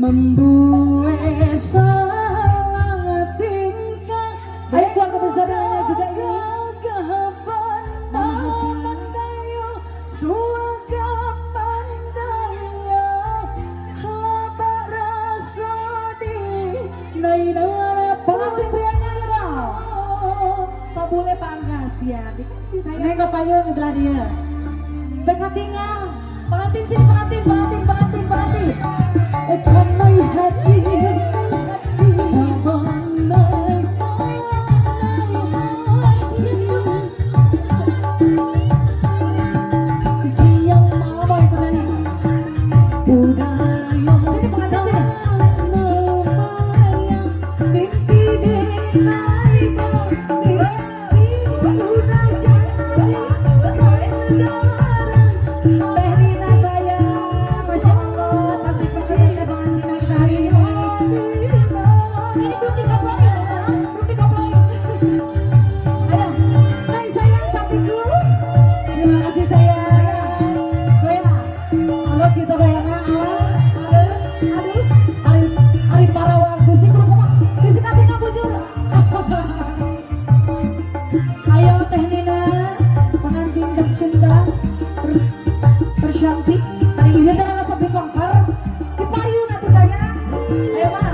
membuat salah tingkah. Ayo keluarga besar dengannya juga ini. Mama Haji suaka pandaya kelapa rasa di naina pengantin prianya ya. Tak boleh pangkas ya, dikasih saya. Nengok payung belah dia. Dekat tinggal. Pengantin sini, pengantin. Damai hati, sama naik siang mama itu tadi. Budaya sini pengantin sini. Mimpi dinai mimpi udah jadi besar negara. Teh Nina saya, Masya Allah, cantik banget ya pengantin kita hari ini. Ini belum dikabarin, belum dikabarin. Ayo, hai sayang cantikku. Terima kasih sayang. Goyang, halo kita goyang aduh, hari para wagus ini belum kok. Kasih nggak bujur. Ayo Teh Nina, pengantin tercinta, tercantik. Hari ini dengan rasa bingkong di payung nanti sayang. Ayo Pak.